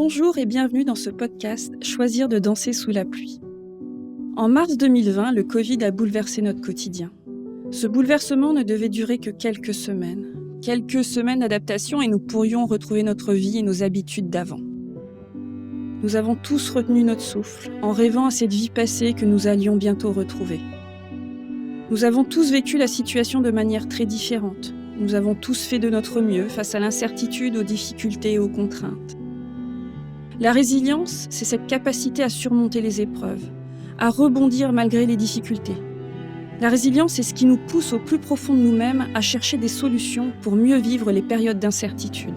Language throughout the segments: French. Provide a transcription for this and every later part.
Bonjour et bienvenue dans ce podcast « Choisir de danser sous la pluie ». En mars 2020, le Covid a bouleversé notre quotidien. Ce bouleversement ne devait durer que quelques semaines. Quelques semaines d'adaptation et nous pourrions retrouver notre vie et nos habitudes d'avant. Nous avons tous retenu notre souffle en rêvant à cette vie passée que nous allions bientôt retrouver. Nous avons tous vécu la situation de manière très différente. Nous avons tous fait de notre mieux face à l'incertitude, aux difficultés et aux contraintes. La résilience, c'est cette capacité à surmonter les épreuves, à rebondir malgré les difficultés. La résilience, c'est ce qui nous pousse au plus profond de nous-mêmes à chercher des solutions pour mieux vivre les périodes d'incertitude.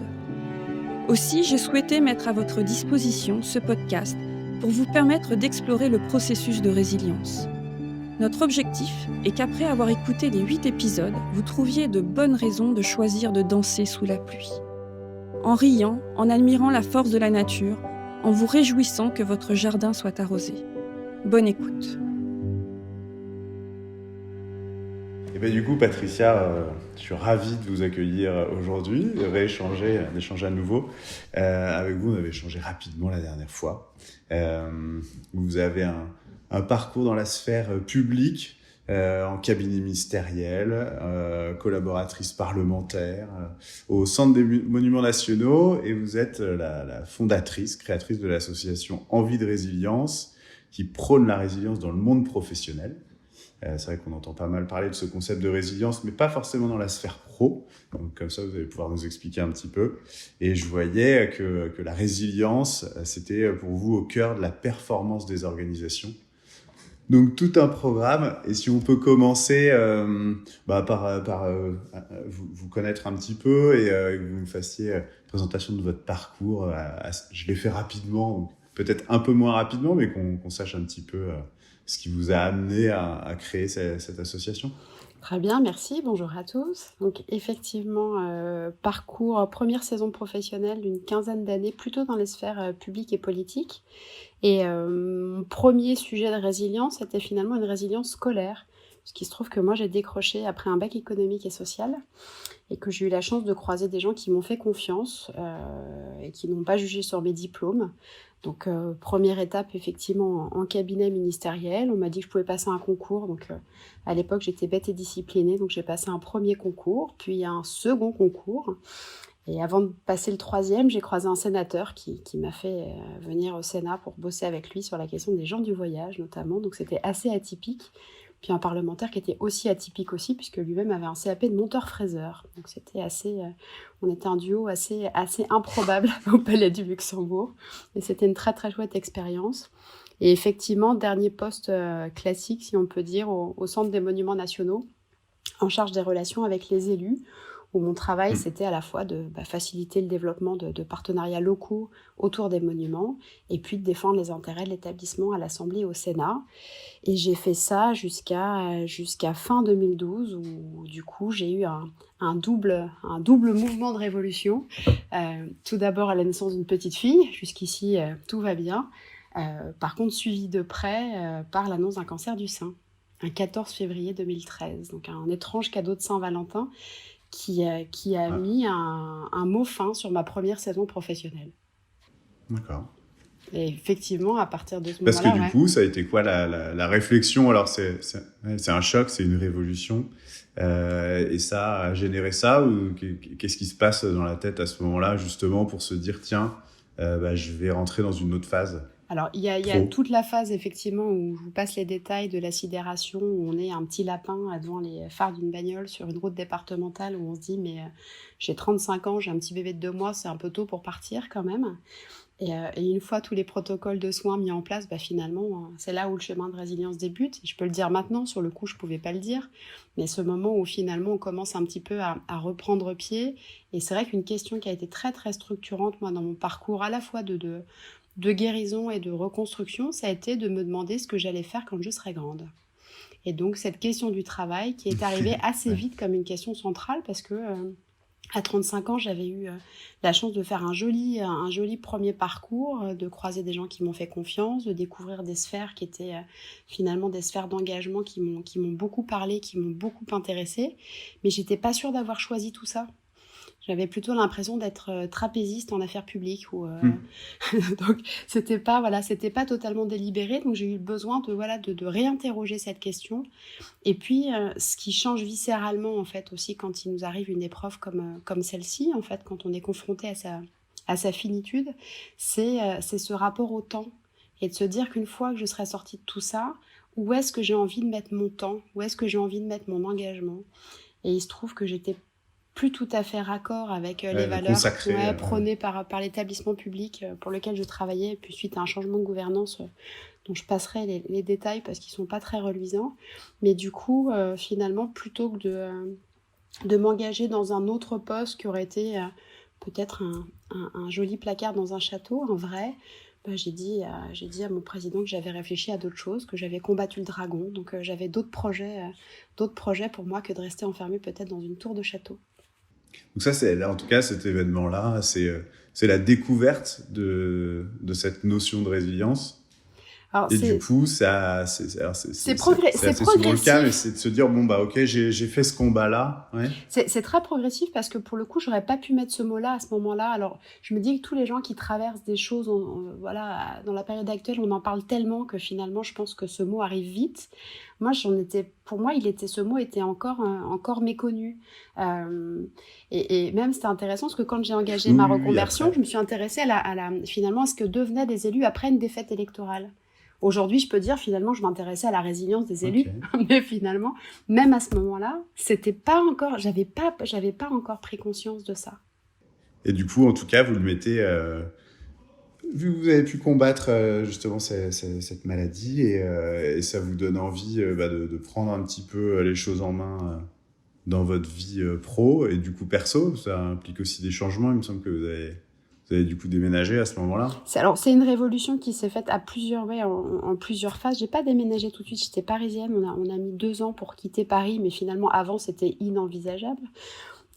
Aussi, j'ai souhaité mettre à votre disposition ce podcast pour vous permettre d'explorer le processus de résilience. Notre objectif est qu'après avoir écouté les 8 épisodes, vous trouviez de bonnes raisons de choisir de danser sous la pluie. En riant, en admirant la force de la nature, en vous réjouissant que votre jardin soit arrosé. Bonne écoute. Et bien du coup, Patricia, je suis ravi de vous accueillir aujourd'hui, d'échanger à nouveau. Avec vous, on avait échangé rapidement la dernière fois. Vous avez un parcours dans la sphère publique, en cabinet ministériel, collaboratrice parlementaire, au Centre des Monuments Nationaux, et vous êtes la fondatrice, créatrice de l'association Envie de Résilience, qui prône la résilience dans le monde professionnel. C'est vrai qu'on entend pas mal parler de ce concept de résilience, mais pas forcément dans la sphère pro. Donc, comme ça, vous allez pouvoir nous expliquer un petit peu. Et je voyais que la résilience, c'était pour vous au cœur de la performance des organisations. Donc, tout un programme. Et si on peut commencer par vous connaître un petit peu et que vous nous fassiez une présentation de votre parcours. Je l'ai fait rapidement, peut-être un peu moins rapidement, mais qu'on sache un petit peu ce qui vous a amené à créer cette association. Très bien, merci. Bonjour à tous. Donc effectivement, parcours, première saison professionnelle d'une 15aine d'années, plutôt dans les sphères publiques et politiques. Et mon premier sujet de résilience était finalement une résilience scolaire. Parce qu'il se trouve que moi, j'ai décroché après un bac économique et social et que j'ai eu la chance de croiser des gens qui m'ont fait confiance et qui n'ont pas jugé sur mes diplômes. Donc, première étape, effectivement, en cabinet ministériel. On m'a dit que je pouvais passer un concours. Donc, à l'époque, j'étais bête et disciplinée. Donc, j'ai passé un premier concours, puis un second concours. Et avant de passer le troisième, j'ai croisé un sénateur qui m'a fait venir au Sénat pour bosser avec lui sur la question des gens du voyage, notamment. Donc, c'était assez atypique. Puis un parlementaire qui était aussi atypique aussi, puisque lui-même avait un CAP de monteur-fraiseur. Donc c'était on était un duo assez improbable au Palais du Luxembourg. Et c'était une très très chouette expérience. Et effectivement, dernier poste classique, si on peut dire, au Centre des Monuments Nationaux, en charge des relations avec les élus, où mon travail, c'était à la fois de faciliter le développement de partenariats locaux autour des monuments, et puis de défendre les intérêts de l'établissement à l'Assemblée et au Sénat. Et j'ai fait ça jusqu'à fin 2012, où du coup, j'ai eu un double mouvement de révolution. Tout d'abord, à la naissance d'une petite fille. Jusqu'ici, tout va bien. Par contre, suivi de près par l'annonce d'un cancer du sein, un 14 février 2013. Donc, un étrange cadeau de Saint-Valentin qui a mis un mot fin sur ma première saison professionnelle. D'accord. Et effectivement, à partir de ce moment-là... Parce que du coup, ça a été quoi la réflexion ? Alors, c'est un choc, c'est une révolution. Et ça a généré ça, ou qu'est-ce qui se passe dans la tête à ce moment-là, justement, pour se dire, tiens, je vais rentrer dans une autre phase ? Alors, il y a toute la phase, effectivement, où je vous passe les détails de la sidération, où on est un petit lapin devant les phares d'une bagnole sur une route départementale, où on se dit, mais j'ai 35 ans, j'ai un petit bébé de 2 mois, c'est un peu tôt pour partir quand même. Et une fois tous les protocoles de soins mis en place, finalement, c'est là où le chemin de résilience débute. Et je peux le dire maintenant, sur le coup, je ne pouvais pas le dire. Mais ce moment où finalement, on commence un petit peu à reprendre pied. Et c'est vrai qu'une question qui a été très, très structurante, moi, dans mon parcours, à la fois de guérison et de reconstruction, ça a été de me demander ce que j'allais faire quand je serais grande. Et donc, cette question du travail qui est arrivée assez vite comme une question centrale parce que... à 35 ans, j'avais eu la chance de faire un joli premier parcours, de croiser des gens qui m'ont fait confiance, de découvrir des sphères qui étaient finalement des sphères d'engagement qui m'ont beaucoup parlé, qui m'ont beaucoup intéressée. Mais j'étais pas sûre d'avoir choisi tout ça. J'avais plutôt l'impression d'être trapéziste en affaires publiques. Hmm. Donc, c'était pas totalement délibéré. Donc, j'ai eu besoin de réinterroger cette question. Et puis, ce qui change viscéralement, en fait, aussi, quand il nous arrive une épreuve comme celle-ci, en fait, quand on est confronté à sa finitude, c'est ce rapport au temps. Et de se dire qu'une fois que je serai sortie de tout ça, où est-ce que j'ai envie de mettre mon temps? Où est-ce que j'ai envie de mettre mon engagement? Et il se trouve que j'étais plus tout à fait raccord avec les valeurs prônées par l'établissement public pour lequel je travaillais, et puis suite à un changement de gouvernance dont je passerai les détails parce qu'ils ne sont pas très reluisants. Mais du coup, finalement, plutôt que de m'engager dans un autre poste qui aurait été peut-être un joli placard dans un château, un vrai, j'ai dit à mon président que j'avais réfléchi à d'autres choses, que j'avais combattu le dragon, donc j'avais d'autres projets pour moi que de rester enfermée peut-être dans une tour de château. Donc ça, en tout cas, cet événement-là, c'est la découverte de cette notion de résilience. Alors, et du coup, c'est assez souvent le cas, mais c'est de se dire, bon, bah, ok, j'ai fait ce combat-là. Ouais. C'est très progressif parce que pour le coup, j'aurais pas pu mettre ce mot-là à ce moment-là. Alors, je me dis que tous les gens qui traversent des choses, dans la période actuelle, on en parle tellement que finalement, je pense que ce mot arrive vite. Moi, pour moi, ce mot était encore méconnu. Et même, c'était intéressant parce que quand j'ai engagé ma reconversion, je me suis intéressée finalement à ce que devenaient des élus après une défaite électorale. Aujourd'hui, je peux dire, finalement, je m'intéressais à la résilience des élus, mais finalement, même à ce moment-là, c'était pas encore, j'avais pas encore pris conscience de ça. Et du coup, en tout cas, vous le mettez, vu que vous avez pu combattre justement cette maladie, et ça vous donne envie de prendre un petit peu les choses en main dans votre vie pro et du coup perso. Ça implique aussi des changements. Il me semble que vous avez du coup déménagé à ce moment-là. C'est une révolution qui s'est faite en plusieurs phases. J'ai pas déménagé tout de suite, j'étais parisienne. On a mis 2 ans pour quitter Paris, mais finalement avant c'était inenvisageable.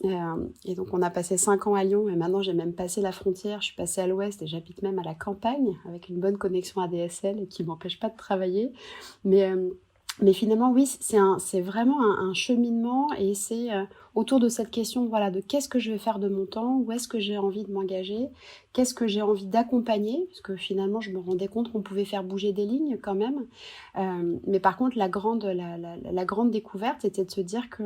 Et donc on a passé 5 ans à Lyon et maintenant j'ai même passé la frontière. Je suis passée à l'ouest et j'habite même à la campagne avec une bonne connexion ADSL et qui m'empêche pas de travailler. Mais finalement, oui, c'est vraiment un cheminement et c'est autour de cette question de qu'est-ce que je vais faire de mon temps, où est-ce que j'ai envie de m'engager, qu'est-ce que j'ai envie d'accompagner, parce que finalement, je me rendais compte qu'on pouvait faire bouger des lignes quand même. Mais par contre, la grande découverte était de se dire que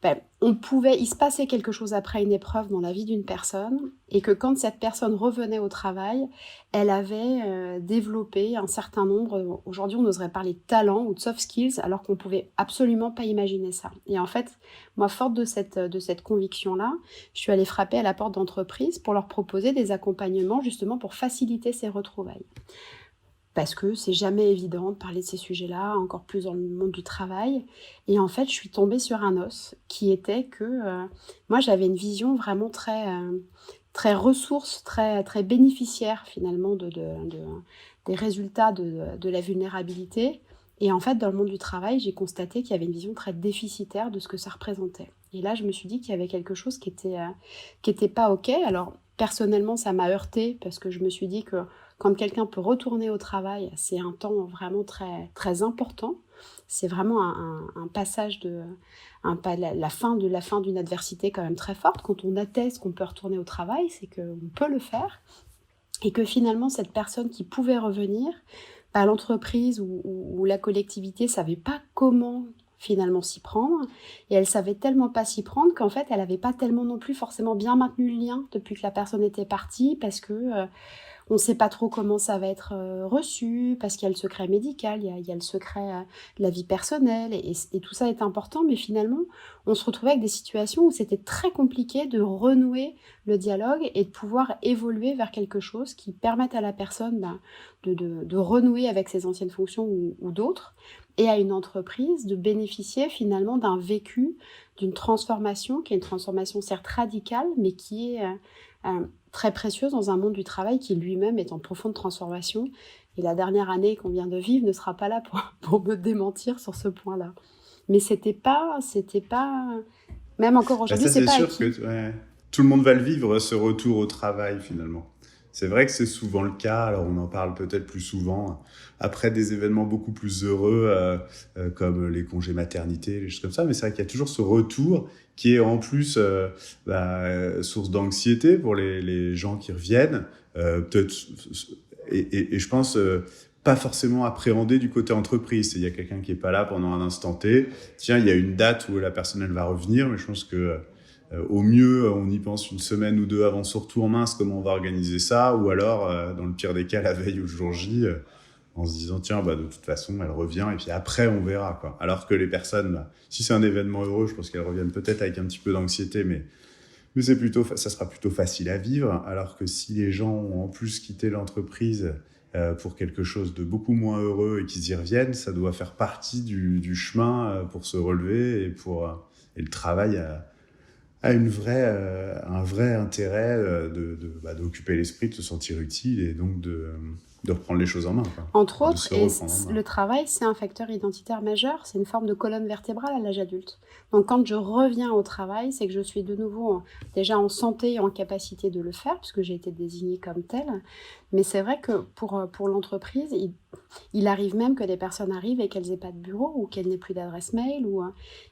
il se passait quelque chose après une épreuve dans la vie d'une personne et que quand cette personne revenait au travail, elle avait développé un certain nombre, aujourd'hui on oserait parler de talents ou de soft skills, alors qu'on ne pouvait absolument pas imaginer ça. Et en fait, moi, forte de cette conviction-là, je suis allée frapper à la porte d'entreprises pour leur proposer des accompagnements justement pour faciliter ces retrouvailles. Parce que c'est jamais évident de parler de ces sujets-là, encore plus dans le monde du travail. Et en fait, je suis tombée sur un os qui était que moi, j'avais une vision vraiment très, très ressource, très, très bénéficiaire finalement des résultats de la vulnérabilité. Et en fait, dans le monde du travail, j'ai constaté qu'il y avait une vision très déficitaire de ce que ça représentait. Et là, je me suis dit qu'il y avait quelque chose qui était pas OK. Alors, personnellement, ça m'a heurtée parce que je me suis dit que quand quelqu'un peut retourner au travail, c'est un temps vraiment très, très important. C'est vraiment un passage la fin d'une adversité quand même très forte. Quand on atteste qu'on peut retourner au travail, c'est qu'on peut le faire. Et que finalement, cette personne qui pouvait revenir, l'entreprise ou la collectivité ne savait pas comment finalement s'y prendre. Et elle savait tellement pas s'y prendre qu'en fait, elle n'avait pas tellement non plus forcément bien maintenu le lien depuis que la personne était partie parce que on ne sait pas trop comment ça va être reçu, parce qu'il y a le secret médical, il y a le secret de la vie personnelle, et tout ça est important, mais finalement, on se retrouvait avec des situations où c'était très compliqué de renouer le dialogue et de pouvoir évoluer vers quelque chose qui permette à la personne de renouer avec ses anciennes fonctions ou d'autres, et à une entreprise de bénéficier finalement d'un vécu, d'une transformation, qui est une transformation certes radicale, mais qui est très précieuse dans un monde du travail qui lui-même est en profonde transformation. Et la dernière année qu'on vient de vivre ne sera pas là pour me démentir sur ce point-là. Mais c'était pas même encore aujourd'hui, c'est pas acquis. C'est sûr que tout le monde va le vivre, ce retour au travail finalement. C'est vrai que c'est souvent le cas, alors on en parle peut-être plus souvent après des événements beaucoup plus heureux comme les congés maternité, les choses comme ça, mais c'est vrai qu'il y a toujours ce retour qui est en plus source d'anxiété pour les gens qui reviennent, peut-être, et je pense pas forcément appréhendé du côté entreprise. Il y a quelqu'un qui est pas là pendant un instant T. Tiens, il y a une date où la personne elle va revenir, mais je pense que au mieux, on y pense une semaine ou deux avant son retour. Mince, comment on va organiser ça? Ou alors, dans le pire des cas, la veille ou le jour J, en se disant, tiens, de toute façon, elle revient, et puis après, on verra, quoi. Alors que les personnes, si c'est un événement heureux, je pense qu'elles reviennent peut-être avec un petit peu d'anxiété, mais ça sera plutôt facile à vivre. Alors que si les gens ont en plus quitté l'entreprise pour quelque chose de beaucoup moins heureux et qu'ils y reviennent, ça doit faire partie du chemin pour se relever, et le travail a un vrai intérêt d'occuper l'esprit, de se sentir utile, et donc de reprendre les choses en main, quoi. Entre De autres, se et reprendre en main. le travail, c'est un facteur identitaire majeur, c'est une forme de colonne vertébrale à l'âge adulte. Donc quand je reviens au travail, c'est que je suis de nouveau déjà en santé et en capacité de le faire, puisque j'ai été désignée comme telle. Mais c'est vrai que pour l'entreprise, il arrive même que des personnes arrivent et qu'elles n'aient pas de bureau ou qu'elles n'aient plus d'adresse mail.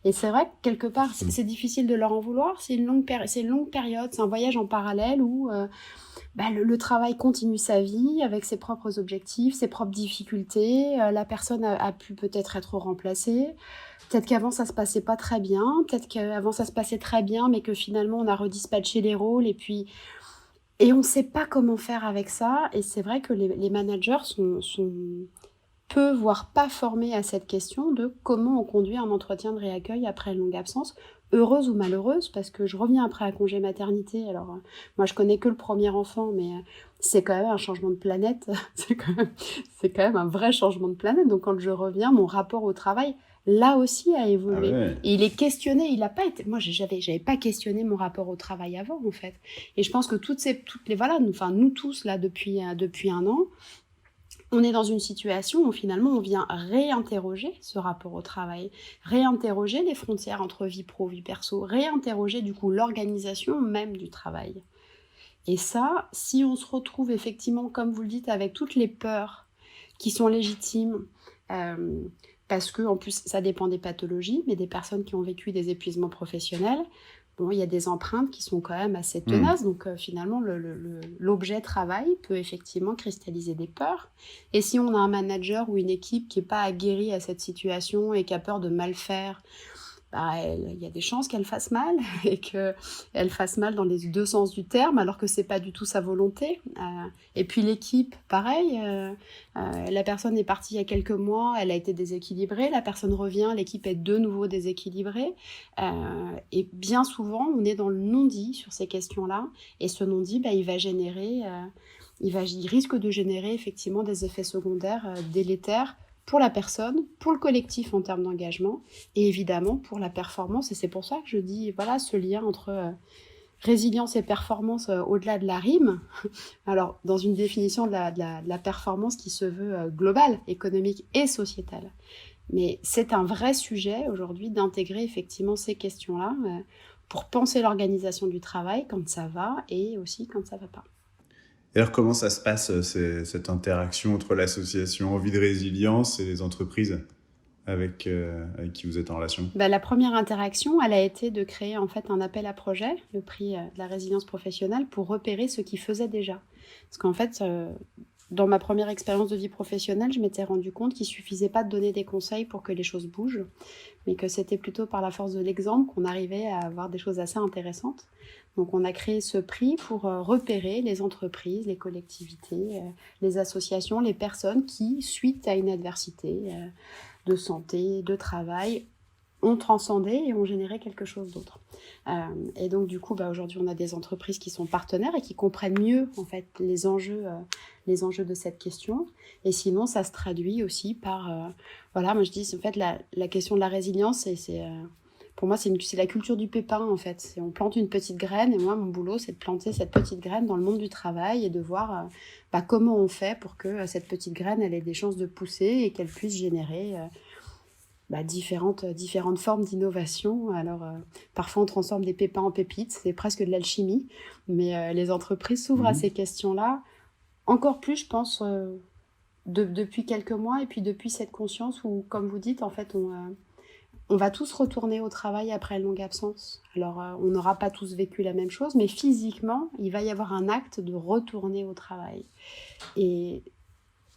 Et c'est vrai que quelque part, c'est difficile de leur en vouloir, c'est une longue période, c'est un voyage en parallèle où le travail continue sa vie avec ses propres objectifs, ses propres difficultés. La personne a pu peut-être être remplacée. Peut-être qu'avant, ça se passait pas très bien. Peut-être qu'avant, ça se passait très bien, mais que finalement, on a redispatché les rôles. Et on ne sait pas comment faire avec ça. Et c'est vrai que les managers sont peu, voire pas formés à cette question de comment on conduit un entretien de réaccueil après une longue absence, heureuse ou malheureuse, parce que je reviens après un congé maternité. Alors, moi, je connais que le premier enfant, mais c'est quand même un changement de planète. C'est quand même un vrai changement de planète. Donc, quand je reviens, mon rapport au travail, là aussi, a évolué. Ah ouais. Et il est questionné. Il n'a pas été... Moi, j'avais pas questionné mon rapport au travail avant, en fait. Et je pense que nous tous, là, depuis un an, on est dans une situation où finalement on vient réinterroger ce rapport au travail, réinterroger les frontières entre vie pro, vie perso, réinterroger du coup l'organisation même du travail. Et ça, si on se retrouve effectivement, comme vous le dites, avec toutes les peurs qui sont légitimes, parce que en plus ça dépend des pathologies, mais des personnes qui ont vécu des épuisements professionnels, bon, il y a des empreintes qui sont quand même assez tenaces, donc finalement l'objet travail peut effectivement cristalliser des peurs. Et si on a un manager ou une équipe qui n'est pas aguerrie à cette situation et qui a peur de mal faire, il y a des chances qu'elle fasse mal, et qu'elle fasse mal dans les deux sens du terme, alors que c'est pas du tout sa volonté. Et puis l'équipe, pareil, la personne est partie il y a quelques mois, elle a été déséquilibrée, la personne revient, l'équipe est de nouveau déséquilibrée. Et bien souvent, on est dans le non-dit sur ces questions-là, et ce non-dit, il risque de générer effectivement des effets secondaires délétères pour la personne, pour le collectif en termes d'engagement, et évidemment pour la performance. Et c'est pour ça que je dis, voilà, ce lien entre résilience et performance au-delà de la rime. Alors, dans une définition de la performance qui se veut globale, économique et sociétale. Mais c'est un vrai sujet aujourd'hui d'intégrer effectivement ces questions-là pour penser l'organisation du travail quand ça va et aussi quand ça va pas. Et alors, comment ça se passe, cette interaction entre l'association Envie de Résilience et les entreprises avec qui vous êtes en relation? La première interaction, elle a été de créer en fait un appel à projet, le prix de la résilience professionnelle, pour repérer ce qu'ils faisaient déjà. Parce qu'en fait, dans ma première expérience de vie professionnelle, je m'étais rendu compte qu'il ne suffisait pas de donner des conseils pour que les choses bougent, mais que c'était plutôt par la force de l'exemple qu'on arrivait à avoir des choses assez intéressantes. Donc on a créé ce prix pour repérer les entreprises, les collectivités, les associations, les personnes qui, suite à une adversité de santé, de travail, ont transcendé et ont généré quelque chose d'autre. Et donc du coup, aujourd'hui, on a des entreprises qui sont partenaires et qui comprennent mieux en fait les enjeux de cette question. Et sinon, ça se traduit aussi par, moi je dis en fait la question de la résilience, pour moi, c'est la culture du pépin, en fait. On plante une petite graine, et moi, mon boulot, c'est de planter cette petite graine dans le monde du travail et de voir comment on fait pour que cette petite graine, elle ait des chances de pousser et qu'elle puisse générer différentes formes d'innovation. Alors, parfois, on transforme des pépins en pépites, c'est presque de l'alchimie, mais les entreprises s'ouvrent à ces questions-là, encore plus, je pense, depuis quelques mois, et puis depuis cette conscience où, comme vous dites, en fait, on va tous retourner au travail après une longue absence. Alors, on n'aura pas tous vécu la même chose, mais physiquement, il va y avoir un acte de retourner au travail. Et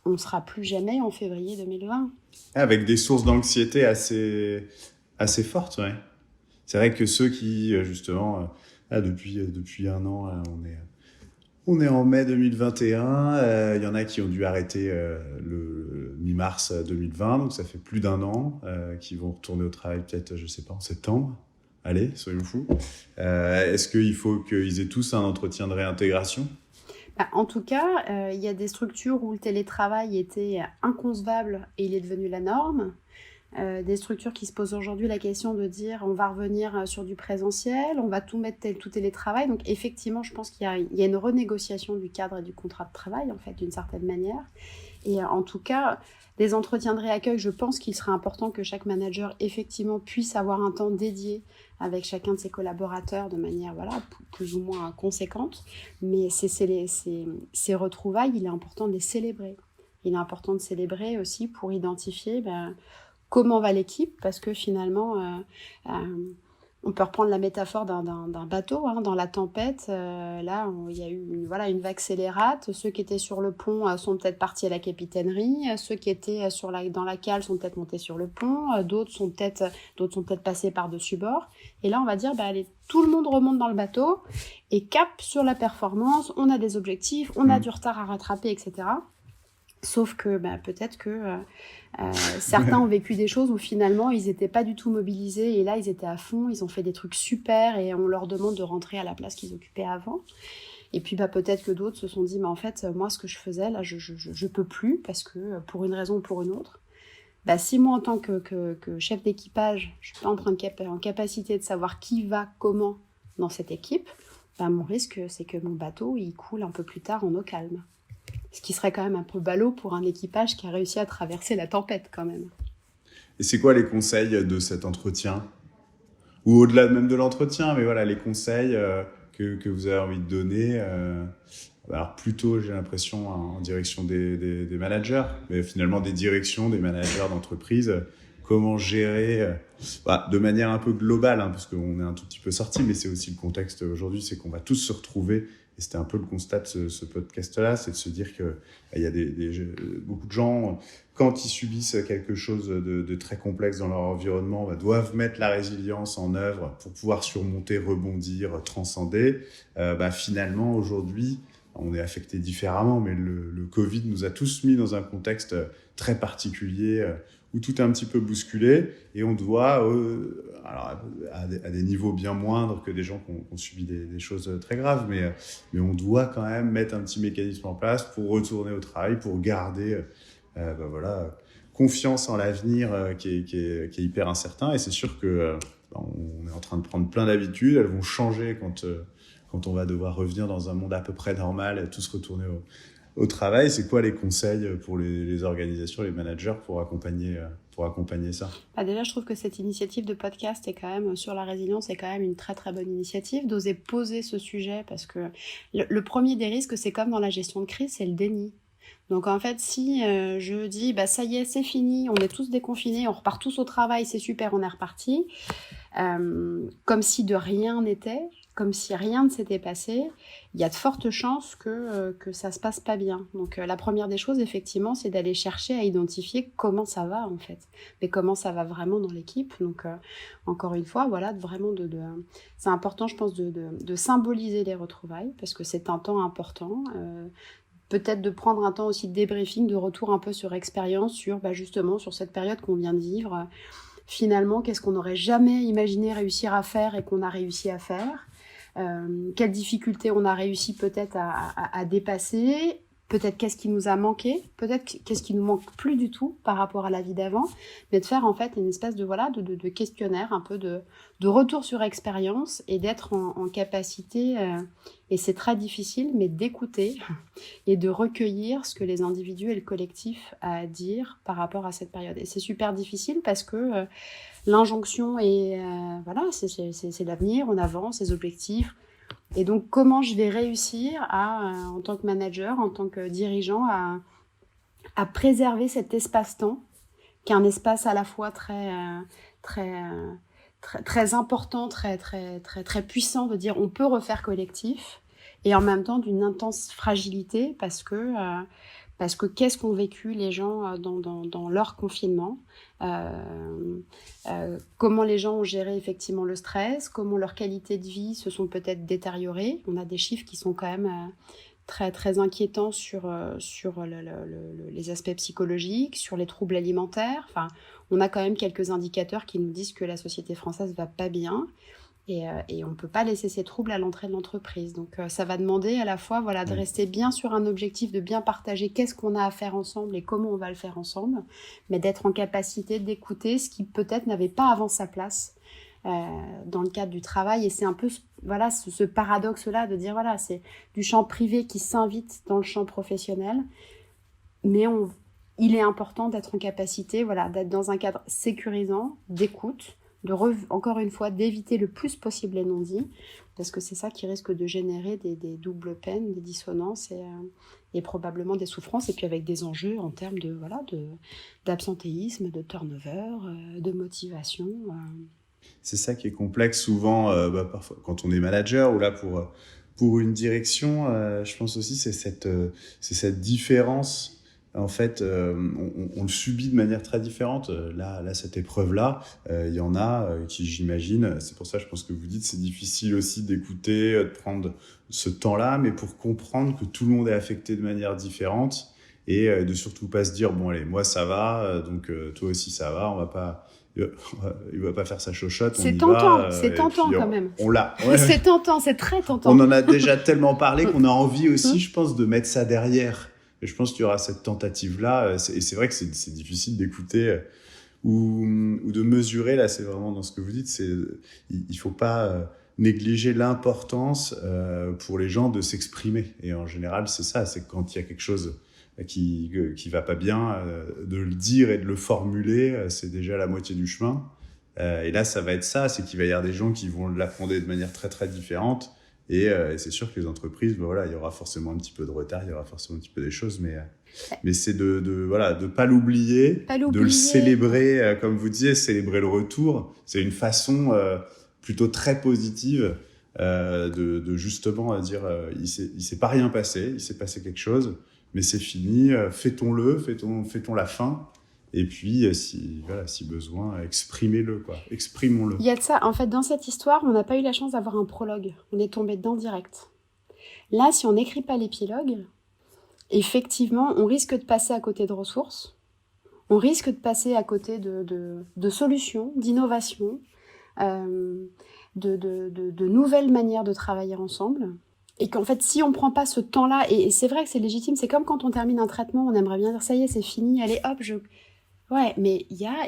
on ne sera plus jamais en février 2020. Avec des sources d'anxiété assez fortes, ouais. C'est vrai que ceux qui, justement, depuis un an, là, on est en mai 2021. Il y en a qui ont dû arrêter le mi-mars 2020, donc ça fait plus d'un an, qui vont retourner au travail peut-être, je sais pas, en septembre. Allez, soyons fous. Est-ce qu'il faut qu'ils aient tous un entretien de réintégration ? En tout cas, il y a des structures où le télétravail était inconcevable et il est devenu la norme. Des structures qui se posent aujourd'hui la question de dire on va revenir sur du présentiel, on va tout mettre tout télétravail. Donc effectivement, je pense qu'il y a une renégociation du cadre et du contrat de travail, en fait, d'une certaine manière. Et en tout cas, des entretiens de réaccueil, je pense qu'il serait important que chaque manager, effectivement, puisse avoir un temps dédié avec chacun de ses collaborateurs de manière plus ou moins conséquente. Mais ces retrouvailles, il est important de les célébrer. Il est important de célébrer aussi pour identifier comment va l'équipe, parce que finalement, on peut reprendre la métaphore d'un bateau, dans la tempête. Là, il y a eu une vague scélérate. Ceux qui étaient sur le pont sont peut-être partis à la capitainerie. Ceux qui étaient dans la cale sont peut-être montés sur le pont. D'autres sont peut-être passés par-dessus bord. Et là, on va dire, allez, tout le monde remonte dans le bateau et cap sur la performance. On a des objectifs, on a du retard à rattraper, etc. Sauf que peut-être que certains ont vécu des choses où finalement ils n'étaient pas du tout mobilisés et là ils étaient à fond, ils ont fait des trucs super et on leur demande de rentrer à la place qu'ils occupaient avant. Et puis peut-être que d'autres se sont dit mais en fait moi ce que je faisais là je peux plus parce que pour une raison ou pour une autre. Si moi en tant que chef d'équipage je suis pas en capacité de savoir qui va comment dans cette équipe, mon risque c'est que mon bateau il coule un peu plus tard en eau calme. Ce qui serait quand même un peu ballot pour un équipage qui a réussi à traverser la tempête quand même. Et c'est quoi les conseils de cet entretien ? Ou au-delà même de l'entretien, mais voilà, les conseils que vous avez envie de donner. Alors plutôt, j'ai l'impression, en direction des managers, mais finalement des directions, des managers d'entreprise. Comment gérer de manière un peu globale, parce qu'on est un tout petit peu sorti, mais c'est aussi le contexte aujourd'hui, c'est qu'on va tous se retrouver. Et c'était un peu le constat de ce podcast-là, c'est de se dire qu'il y a beaucoup de gens, quand ils subissent quelque chose de très complexe dans leur environnement, doivent mettre la résilience en œuvre pour pouvoir surmonter, rebondir, transcender. Finalement, aujourd'hui, on est affecté différemment, mais le Covid nous a tous mis dans un contexte très particulier où tout est un petit peu bousculé et on doit, alors à des niveaux bien moindres que des gens qui ont subi des choses très graves, mais on doit quand même mettre un petit mécanisme en place pour retourner au travail, pour garder confiance en l'avenir qui est hyper incertain. Et c'est sûr que on est en train de prendre plein d'habitudes, elles vont changer quand on va devoir revenir dans un monde à peu près normal et tous retourner au travail. C'est quoi les conseils pour les organisations, les managers pour accompagner ça ? Déjà, je trouve que cette initiative de podcast est quand même, sur la résilience, est quand même une très très bonne initiative, d'oser poser ce sujet, parce que le premier des risques, c'est comme dans la gestion de crise, c'est le déni. Donc en fait, si je dis ça y est, c'est fini, on est tous déconfinés, on repart tous au travail, c'est super, on est reparti, comme si de rien n'était, comme si rien ne s'était passé, il y a de fortes chances que ça se passe pas bien. Donc la première des choses, effectivement, c'est d'aller chercher à identifier comment ça va en fait, mais comment ça va vraiment dans l'équipe. Donc encore une fois, vraiment c'est important, je pense, de symboliser les retrouvailles, parce que c'est un temps important. Peut-être de prendre un temps aussi de débriefing, de retour un peu sur expérience, justement sur cette période qu'on vient de vivre. Finalement, qu'est-ce qu'on n'aurait jamais imaginé réussir à faire et qu'on a réussi à faire ? Quelles difficultés on a réussi peut-être à dépasser, peut-être qu'est-ce qui nous a manqué, peut-être qu'est-ce qui nous manque plus du tout par rapport à la vie d'avant, mais de faire en fait une espèce de questionnaire, un peu de retour sur expérience et d'être en capacité, et c'est très difficile, mais d'écouter et de recueillir ce que les individus et le collectif a à dire par rapport à cette période. Et c'est super difficile parce que l'injonction est, c'est l'avenir, on avance, les objectifs. Et donc, comment je vais réussir en tant que manager, en tant que dirigeant, à préserver cet espace-temps, qui est un espace à la fois très, très important, très puissant de dire on peut refaire collectif, et en même temps d'une intense fragilité parce que qu'est-ce qu'ont vécu les gens dans leur confinement, comment les gens ont géré effectivement le stress, comment leur qualité de vie se sont peut-être détériorées. On a des chiffres qui sont quand même très, très inquiétants sur les aspects psychologiques, sur les troubles alimentaires. Enfin, on a quand même quelques indicateurs qui nous disent que la société française va pas bien. Et on ne peut pas laisser ces troubles à l'entrée de l'entreprise. Donc ça va demander à la fois de rester bien sur un objectif, de bien partager qu'est-ce qu'on a à faire ensemble et comment on va le faire ensemble, mais d'être en capacité d'écouter ce qui peut-être n'avait pas avant sa place dans le cadre du travail. Et c'est un peu ce paradoxe-là de dire c'est du champ privé qui s'invite dans le champ professionnel, mais il est important d'être en capacité d'être dans un cadre sécurisant, d'écoute, encore une fois, d'éviter le plus possible les non-dits, parce que c'est ça qui risque de générer des doubles peines, des dissonances et probablement des souffrances, et puis avec des enjeux en termes d'absentéisme, de turnover, de motivation. C'est ça qui est complexe souvent, parfois, quand on est manager ou là pour une direction. Je pense aussi c'est cette différence. En fait, on le subit de manière très différente. Là, cette épreuve-là, il y en a qui, j'imagine, c'est pour ça, je pense que vous dites, c'est difficile aussi d'écouter, de prendre ce temps-là, mais pour comprendre que tout le monde est affecté de manière différente et de surtout pas se dire, bon, allez, moi, ça va, donc toi aussi, ça va, il va pas faire sa chochotte. C'est tentant, quand même. On l'a. Ouais. C'est tentant, c'est très tentant. On en a déjà tellement parlé qu'on a envie aussi, je pense, de mettre ça derrière. Et je pense qu'il y aura cette tentative-là. Et c'est vrai que c'est difficile d'écouter ou de mesurer. Là, c'est vraiment dans ce que vous dites. Il faut pas négliger l'importance pour les gens de s'exprimer. Et en général, c'est ça. C'est quand il y a quelque chose qui va pas bien, de le dire et de le formuler, c'est déjà la moitié du chemin. Et là, ça va être ça. C'est qu'il va y avoir des gens qui vont l'appréhender de manière très, très différente. Et c'est sûr que les entreprises, il y aura forcément un petit peu de retard, il y aura forcément un petit peu des choses, mais c'est de pas l'oublier, de le célébrer, comme vous disiez, célébrer le retour. C'est une façon plutôt très positive de justement dire il s'est pas rien passé, il s'est passé quelque chose, mais c'est fini, fêtons-le, fêtons la fin. Et puis, si besoin, exprimez-le, exprimons-le. Il y a de ça. En fait, dans cette histoire, on n'a pas eu la chance d'avoir un prologue. On est tombé dedans direct. Là, si on n'écrit pas l'épilogue, effectivement, on risque de passer à côté de ressources. On risque de passer à côté de solutions, d'innovations, de nouvelles manières de travailler ensemble. Et qu'en fait, si on ne prend pas ce temps-là, et c'est vrai que c'est légitime, c'est comme quand on termine un traitement, on aimerait bien dire, ça y est, c'est fini, allez, hop, Ouais, mais il y a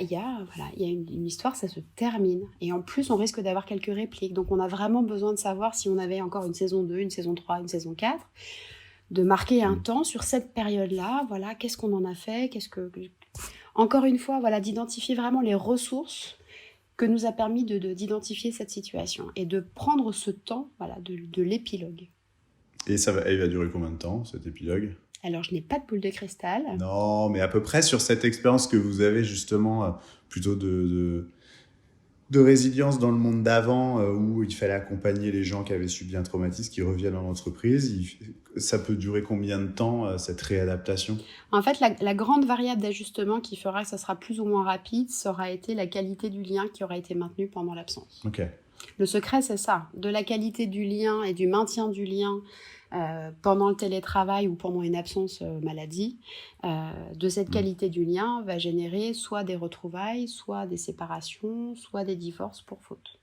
une histoire, ça se termine. Et en plus, on risque d'avoir quelques répliques. Donc, on a vraiment besoin de savoir si on avait encore une saison 2, une saison 3, une saison 4, de marquer un temps sur cette période-là. Qu'est-ce qu'on en a fait, Encore une fois, d'identifier vraiment les ressources que nous a permis d'identifier cette situation et de prendre ce temps, de l'épilogue. Et il va durer combien de temps, cet épilogue ? Alors, je n'ai pas de boule de cristal. Non, mais à peu près sur cette expérience que vous avez justement, plutôt de résilience dans le monde d'avant, où il fallait accompagner les gens qui avaient subi un traumatisme, qui reviennent en entreprise. Ça peut durer combien de temps, cette réadaptation ? En fait, la grande variable d'ajustement qui fera que ça sera plus ou moins rapide, ça aura été la qualité du lien qui aura été maintenu pendant l'absence. Ok. Le secret, c'est ça. De la qualité du lien et du maintien du lien pendant le télétravail ou pendant une absence maladie, de cette qualité du lien va générer soit des retrouvailles, soit des séparations, soit des divorces pour faute.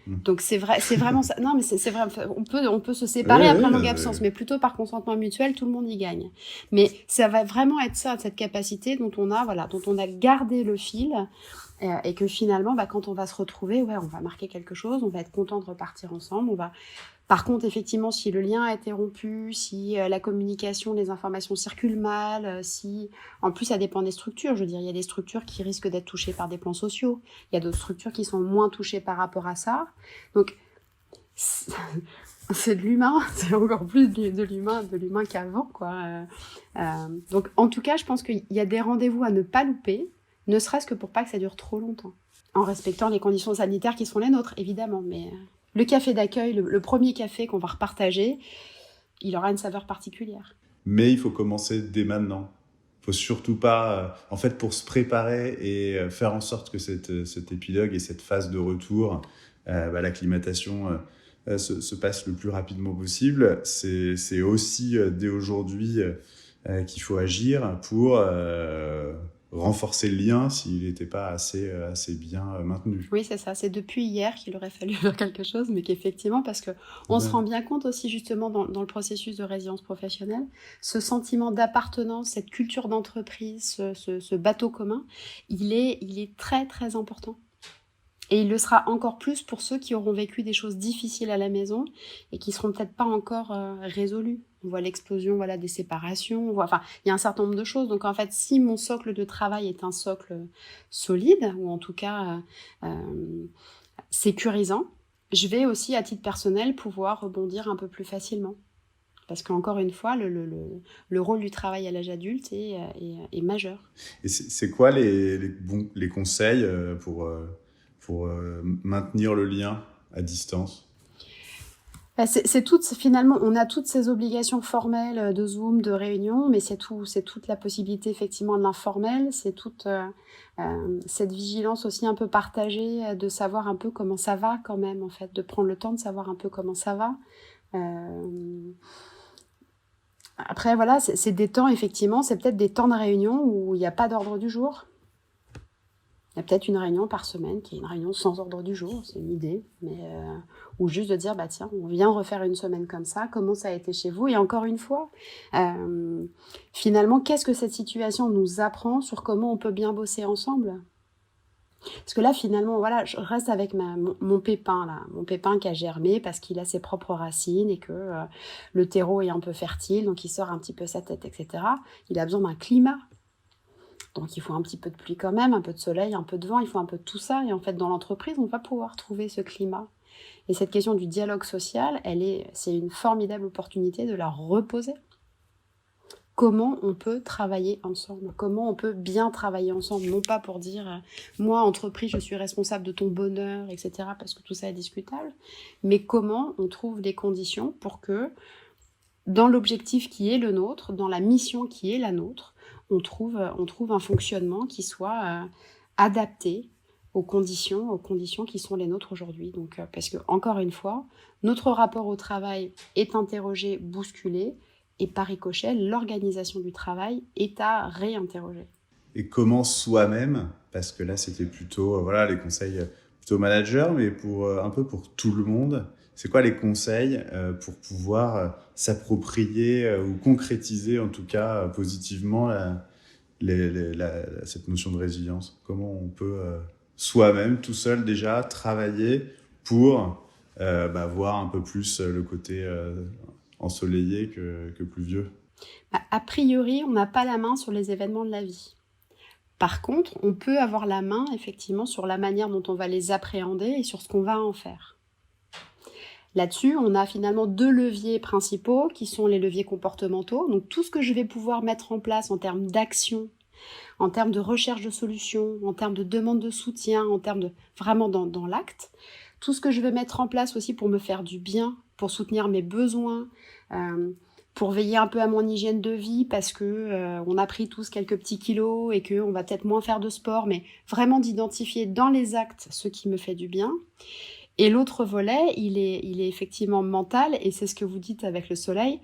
Donc c'est vraiment ça. Non, mais c'est vrai. On peut se séparer après une longue absence, mais plutôt par consentement mutuel, tout le monde y gagne. Mais ça va vraiment être ça, cette capacité dont on a gardé le fil. Et que finalement, quand on va se retrouver, on va marquer quelque chose, on va être content de repartir ensemble. Par contre, effectivement, si le lien a été rompu, si la communication, les informations circulent mal, si... En plus, ça dépend des structures. Je veux dire, il y a des structures qui risquent d'être touchées par des plans sociaux. Il y a d'autres structures qui sont moins touchées par rapport à ça. Donc, c'est de l'humain. C'est encore plus de l'humain qu'avant, quoi. Donc, en tout cas, je pense qu'il y a des rendez-vous à ne pas louper, ne serait-ce que pour pas que ça dure trop longtemps. En respectant les conditions sanitaires qui sont les nôtres, évidemment. Mais le café d'accueil, le premier café qu'on va repartager, il aura une saveur particulière. Mais il faut commencer dès maintenant. Il ne faut surtout pas... en fait, pour se préparer et faire en sorte que cet épilogue et cette phase de retour, l'acclimatation se passe le plus rapidement possible, c'est aussi dès aujourd'hui qu'il faut agir pour renforcer le lien s'il n'était pas assez bien maintenu. Oui, c'est ça. C'est depuis hier qu'il aurait fallu faire quelque chose, mais qu'effectivement, parce qu'on se rend bien compte aussi justement dans le processus de résilience professionnelle, ce sentiment d'appartenance, cette culture d'entreprise, ce bateau commun, il est très très important. Et il le sera encore plus pour ceux qui auront vécu des choses difficiles à la maison et qui seront peut-être pas encore résolues. On voit l'explosion des séparations, il y a un certain nombre de choses. Donc en fait, si mon socle de travail est un socle solide, ou en tout cas sécurisant, je vais aussi, à titre personnel, pouvoir rebondir un peu plus facilement. Parce qu'encore une fois, le rôle du travail à l'âge adulte est majeur. Et c'est quoi les conseils pour maintenir le lien à distance? Finalement, on a toutes ces obligations formelles de Zoom, de réunion, mais c'est toute la possibilité effectivement de l'informel, c'est toute cette vigilance aussi un peu partagée de savoir un peu comment ça va quand même, en fait, de prendre le temps de savoir un peu comment ça va. Après, voilà, c'est des temps, effectivement, c'est peut-être des temps de réunion où il n'y a pas d'ordre du jour. Il y a peut-être une réunion par semaine qui est une réunion sans ordre du jour, c'est une idée, mais ou juste de dire, tiens, on vient refaire une semaine comme ça, comment ça a été chez vous? Et encore une fois, finalement, qu'est-ce que cette situation nous apprend sur comment on peut bien bosser ensemble? Parce que là, finalement, je reste avec mon pépin qui a germé parce qu'il a ses propres racines et que le terreau est un peu fertile, donc il sort un petit peu sa tête, etc. Il a besoin d'un climat. Donc il faut un petit peu de pluie quand même, un peu de soleil, un peu de vent, il faut un peu de tout ça. Et en fait, dans l'entreprise, on va pouvoir trouver ce climat. Et cette question du dialogue social, c'est une formidable opportunité de la reposer. Comment on peut travailler ensemble? Comment on peut bien travailler ensemble? Non pas pour dire, moi, entreprise, je suis responsable de ton bonheur, etc., parce que tout ça est discutable. Mais comment on trouve les conditions pour que, dans l'objectif qui est le nôtre, dans la mission qui est la nôtre, on trouve un fonctionnement qui soit adapté aux conditions qui sont les nôtres aujourd'hui. Donc, parce que, encore une fois, notre rapport au travail est interrogé, bousculé, et par ricochet, l'organisation du travail est à réinterroger. Et comment soi-même, parce que là c'était plutôt les conseils plutôt manager, mais un peu pour tout le monde, c'est quoi les conseils pour pouvoir s'approprier ou concrétiser en tout cas positivement cette notion de résilience? Comment on peut soi-même, tout seul déjà, travailler pour voir un peu plus le côté ensoleillé que pluvieux? A priori, on n'a pas la main sur les événements de la vie. Par contre, on peut avoir la main effectivement sur la manière dont on va les appréhender et sur ce qu'on va en faire. Là-dessus, on a finalement 2 leviers principaux qui sont les leviers comportementaux. Donc tout ce que je vais pouvoir mettre en place en termes d'action, en termes de recherche de solutions, en termes de demande de soutien, en termes de vraiment dans l'acte. Tout ce que je vais mettre en place aussi pour me faire du bien, pour soutenir mes besoins, pour veiller un peu à mon hygiène de vie parce que on a pris tous quelques petits kilos et qu'on va peut-être moins faire de sport, mais vraiment d'identifier dans les actes ce qui me fait du bien. Et l'autre volet, il est effectivement mental, et c'est ce que vous dites avec le soleil.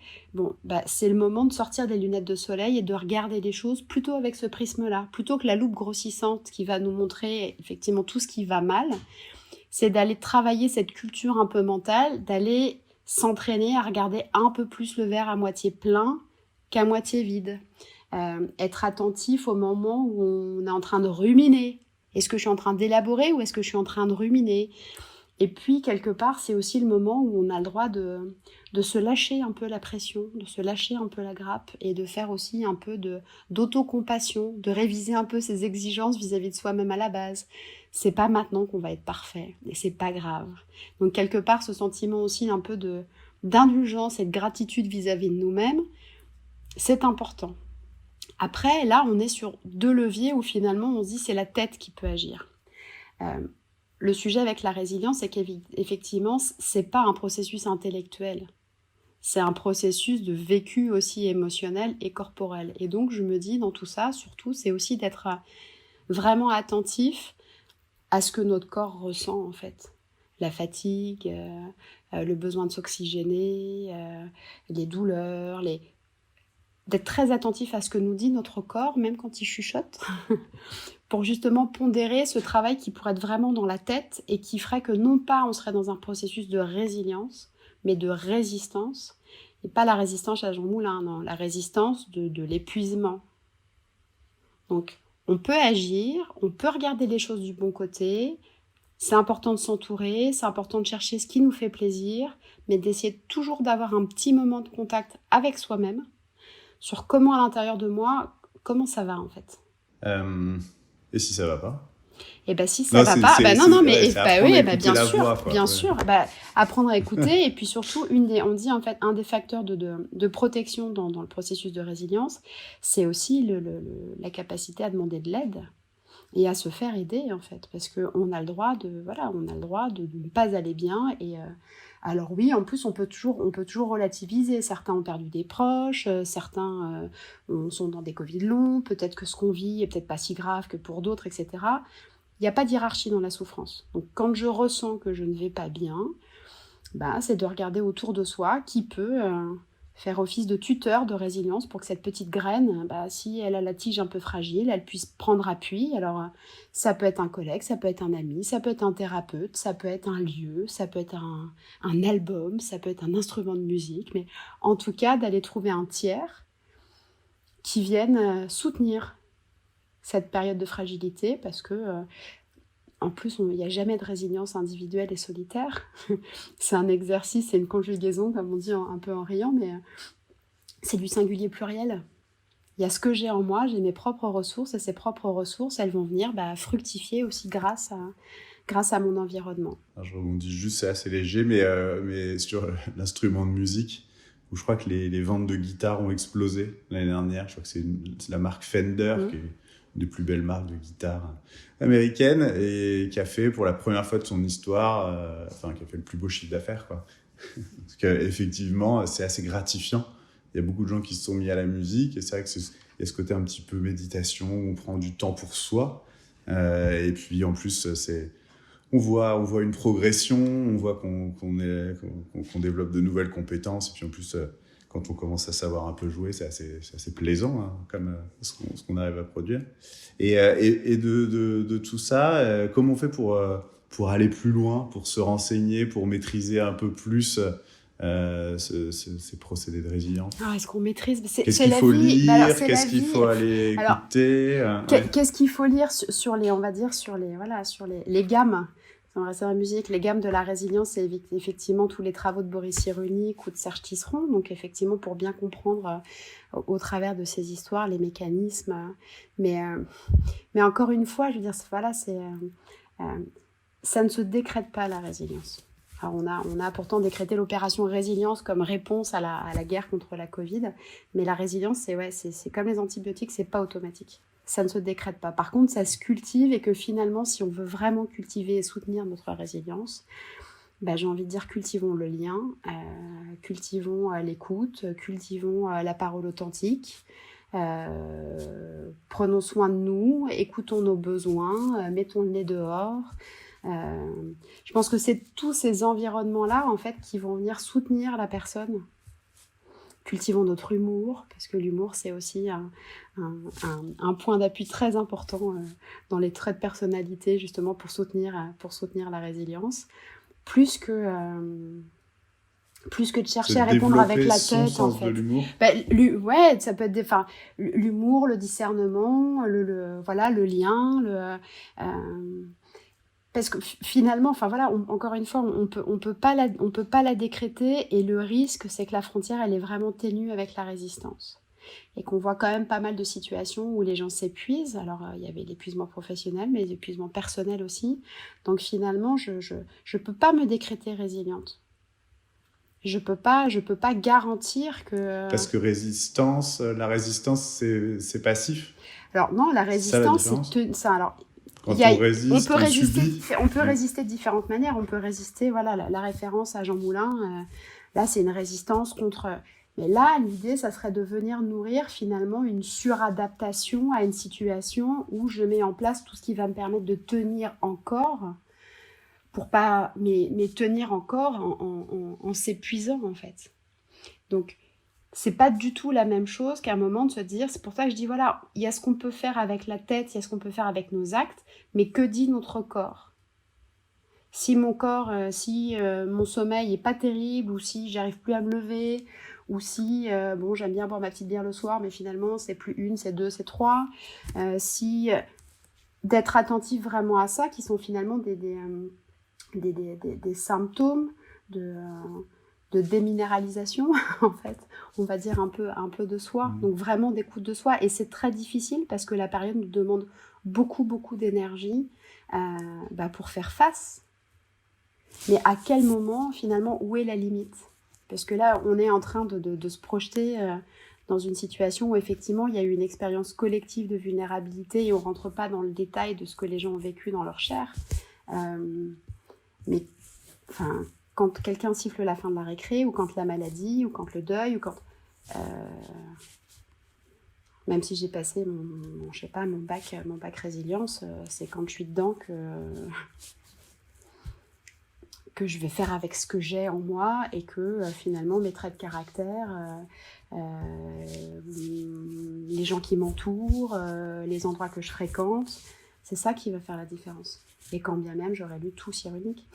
C'est le moment de sortir des lunettes de soleil et de regarder les choses plutôt avec ce prisme-là, plutôt que la loupe grossissante qui va nous montrer effectivement tout ce qui va mal. C'est d'aller travailler cette culture un peu mentale, d'aller s'entraîner à regarder un peu plus le verre à moitié plein qu'à moitié vide. Être attentif au moment où on est en train de ruminer. Est-ce que je suis en train d'élaborer ou est-ce que je suis en train de ruminer? Et puis, quelque part, c'est aussi le moment où on a le droit de se lâcher un peu la pression, de se lâcher un peu la grappe et de faire aussi un peu d'autocompassion, de réviser un peu ses exigences vis-à-vis de soi-même à la base. C'est pas maintenant qu'on va être parfait et c'est pas grave. Donc, quelque part, ce sentiment aussi un peu d'indulgence et de gratitude vis-à-vis de nous-mêmes, c'est important. Après, là, on est sur 2 leviers où finalement, on se dit c'est la tête qui peut agir. Le sujet avec la résilience, c'est qu'effectivement, c'est pas un processus intellectuel. C'est un processus de vécu aussi émotionnel et corporel. Et donc, je me dis, dans tout ça, surtout, c'est aussi d'être vraiment attentif à ce que notre corps ressent, en fait. La fatigue, le besoin de s'oxygéner, les douleurs, d'être très attentif à ce que nous dit notre corps, même quand il chuchote, pour justement pondérer ce travail qui pourrait être vraiment dans la tête et qui ferait que non pas on serait dans un processus de résilience, mais de résistance, et pas la résistance à Jean Moulin, non, la résistance de l'épuisement. Donc, on peut agir, on peut regarder les choses du bon côté, c'est important de s'entourer, c'est important de chercher ce qui nous fait plaisir, mais d'essayer toujours d'avoir un petit moment de contact avec soi-même, sur comment à l'intérieur de moi, comment ça va en fait. Et si ça va pas? Et bien si ça va pas, bien sûr, apprendre à écouter et puis surtout on dit en fait un des facteurs de protection dans le processus de résilience, c'est aussi la capacité à demander de l'aide et à se faire aider en fait, parce qu'on a le droit de ne pas aller bien et alors oui, en plus on peut toujours relativiser. Certains ont perdu des proches, certains sont dans des Covid longs, peut-être que ce qu'on vit est peut-être pas si grave que pour d'autres, etc. Il n'y a pas de hiérarchie dans la souffrance. Donc quand je ressens que je ne vais pas bien, c'est de regarder autour de soi qui peut faire office de tuteur de résilience pour que cette petite graine, si elle a la tige un peu fragile, elle puisse prendre appui. Alors ça peut être un collègue, ça peut être un ami, ça peut être un thérapeute, ça peut être un lieu, ça peut être un album, ça peut être un instrument de musique, mais en tout cas d'aller trouver un tiers qui vienne soutenir cette période de fragilité, parce que en plus, il n'y a jamais de résilience individuelle et solitaire. C'est un exercice, c'est une conjugaison, comme on dit un peu en riant, mais c'est du singulier pluriel. Il y a ce que j'ai en moi, j'ai mes propres ressources, et ces propres ressources, elles vont venir fructifier aussi grâce à mon environnement. Alors, je rebondis juste, c'est assez léger, mais sur l'instrument de musique, où je crois que les ventes de guitares ont explosé l'année dernière. Je crois que c'est la marque Fender, qui est une des plus belles marques de guitare américaines, et qui a fait pour la première fois de son histoire, qui a fait le plus beau chiffre d'affaires, quoi. Parce qu'effectivement, c'est assez gratifiant. Il y a beaucoup de gens qui se sont mis à la musique, et c'est vrai qu'il y a ce côté un petit peu méditation, où on prend du temps pour soi, et puis en plus, on voit une progression, on voit qu'on développe de nouvelles compétences, et puis en plus, quand on commence à savoir un peu jouer, c'est assez plaisant, hein, comme ce qu'on arrive à produire. Et de tout ça, comment on fait pour aller plus loin, pour se renseigner, pour maîtriser un peu plus ces procédés de résilience? Est-ce qu'on maîtrise? Qu'est-ce qu'il faut lire? Qu'est-ce qu'il faut aller écouter? Qu'est-ce qu'il faut lire sur les gammes? On reste dans la musique, les gammes de la résilience, c'est effectivement tous les travaux de Boris Cyrulnik ou de Serge Tisseron, donc effectivement pour bien comprendre au travers de ces histoires les mécanismes. Mais encore une fois, je veux dire, ça ne se décrète pas la résilience. Alors on a pourtant décrété l'opération résilience comme réponse à la guerre contre la Covid, mais la résilience, c'est comme les antibiotiques, c'est pas automatique. Ça ne se décrète pas. Par contre, ça se cultive, et que finalement, si on veut vraiment cultiver et soutenir notre résilience, j'ai envie de dire, cultivons le lien, cultivons l'écoute, cultivons la parole authentique, prenons soin de nous, écoutons nos besoins, mettons le nez dehors. Je pense que c'est tous ces environnements-là, en fait, qui vont venir soutenir la personne. Cultivons notre humour, parce que l'humour, c'est aussi un point d'appui très important dans les traits de personnalité, justement, pour soutenir la résilience. Plus que de chercher à répondre avec la tête, en fait. Ça peut être l'humour, le discernement, le lien, parce que finalement, encore une fois, on peut pas la décréter, et le risque, c'est que la frontière, elle est vraiment ténue avec la résistance. Et qu'on voit quand même pas mal de situations où les gens s'épuisent. Alors, il y avait l'épuisement professionnel, mais l'épuisement personnel aussi. Donc finalement, je peux pas me décréter résiliente. Je peux pas garantir que... Parce que la résistance, c'est passif. Alors non, la résistance, Quand Il y a- on résiste, on subit. on peut résister de différentes manières. On peut résister, voilà, la référence à Jean Moulin, là, c'est une résistance contre. Mais là, l'idée, ça serait de venir nourrir finalement une suradaptation à une situation où je mets en place tout ce qui va me permettre de tenir encore, pour pas, mais tenir encore en s'épuisant en fait. Donc, c'est pas du tout la même chose qu'à un moment de se dire, c'est pour ça que je dis, voilà, il y a ce qu'on peut faire avec la tête, il y a ce qu'on peut faire avec nos actes, mais que dit notre corps ? Si mon corps, mon sommeil est pas terrible, ou si j'arrive plus à me lever, ou si, bon, j'aime bien boire ma petite bière le soir, mais finalement, c'est plus une, c'est deux, c'est trois, d'être attentif vraiment à ça, qui sont finalement des symptômes de déminéralisation, en fait, on va dire un peu de soi, donc vraiment d'écoute de soi, et c'est très difficile parce que la période nous demande beaucoup d'énergie pour faire face. Mais à quel moment, finalement, où est la limite ? Parce que là, on est en train de se projeter dans une situation où effectivement, il y a eu une expérience collective de vulnérabilité et on ne rentre pas dans le détail de ce que les gens ont vécu dans leur chair. Mais enfin, quand quelqu'un siffle la fin de la récré, ou quand la maladie, ou quand le deuil, ou quand... même si j'ai passé mon bac résilience, c'est quand je suis dedans que je vais faire avec ce que j'ai en moi et que finalement mes traits de caractère, les gens qui m'entourent, les endroits que je fréquente, c'est ça qui va faire la différence. Et quand bien même j'aurais lu tout Cyrulnik.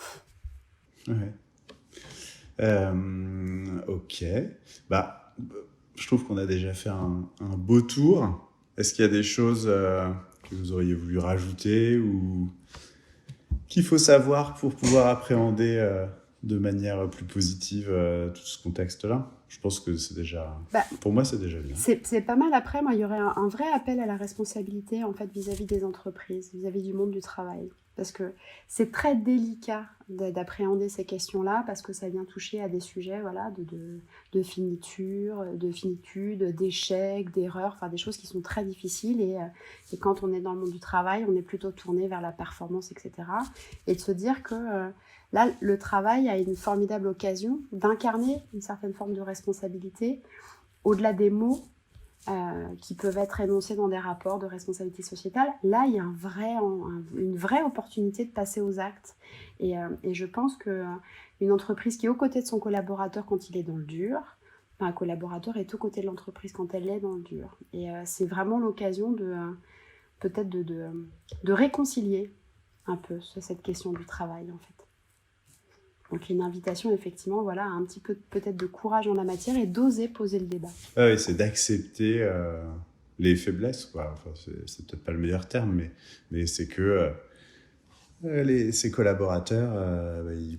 Ouais. Ok. Bah, je trouve qu'on a déjà fait un beau tour. Est-ce qu'il y a des choses que vous auriez voulu rajouter ou qu'il faut savoir pour pouvoir appréhender de manière plus positive tout ce contexte-là ? Je pense que c'est déjà... pour moi, c'est déjà bien. C'est pas mal. Après, moi, il y aurait un vrai appel à la responsabilité, en fait, vis-à-vis des entreprises, vis-à-vis du monde du travail. Parce que c'est très délicat d'appréhender ces questions-là, parce que ça vient toucher à des sujets, voilà, de finitude, d'échecs, d'erreurs, enfin des choses qui sont très difficiles. Et quand on est dans le monde du travail, on est plutôt tourné vers la performance, etc. Et de se dire que là, le travail a une formidable occasion d'incarner une certaine forme de responsabilité, au-delà des mots qui peuvent être énoncés dans des rapports de responsabilité sociétale. Là, il y a une vraie opportunité de passer aux actes. Et je pense qu'une entreprise qui est aux côtés de son collaborateur quand il est dans le dur, un collaborateur est aux côtés de l'entreprise quand elle est dans le dur. Et c'est vraiment l'occasion peut-être de réconcilier un peu cette question du travail, en fait. Donc une invitation, effectivement, voilà, à un petit peu peut-être de courage en la matière et d'oser poser le débat. Ah oui, c'est d'accepter les faiblesses, quoi. Enfin, c'est peut-être pas le meilleur terme, mais c'est que ses collaborateurs, ils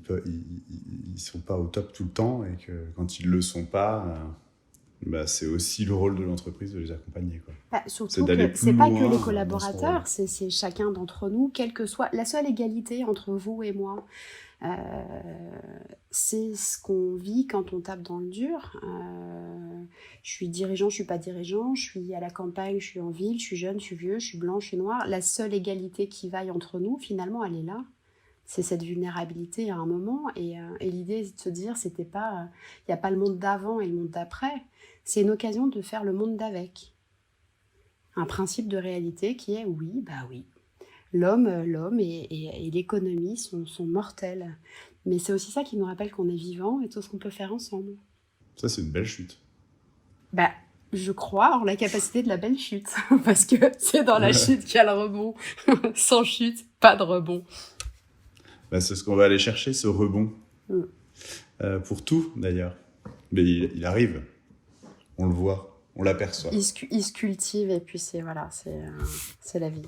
sont pas au top tout le temps et que quand ils le sont pas, c'est aussi le rôle de l'entreprise de les accompagner, quoi. Surtout que c'est pas que les collaborateurs, c'est chacun d'entre nous, quelle que soit la seule égalité entre vous et moi. C'est ce qu'on vit quand on tape dans le dur. Je suis dirigeant, je suis pas dirigeant, je suis à la campagne, je suis en ville, je suis jeune, je suis vieux, je suis blanc, je suis noir. La seule égalité qui vaille entre nous, finalement, elle est là. C'est cette vulnérabilité à un moment. Et l'idée est de se dire, c'était pas, il n'y a pas le monde d'avant et le monde d'après. C'est une occasion de faire le monde d'avec. Un principe de réalité qui est oui. L'homme et l'économie sont mortels. Mais c'est aussi ça qui nous rappelle qu'on est vivant et tout ce qu'on peut faire ensemble. Ça, c'est une belle chute. Je crois en la capacité de la belle chute. Parce que c'est dans la chute qu'il y a le rebond. Sans chute, pas de rebond. C'est ce qu'on va aller chercher, ce rebond. Pour tout, d'ailleurs. Mais il arrive. On le voit, on l'aperçoit. Il se cultive et puis c'est la vie.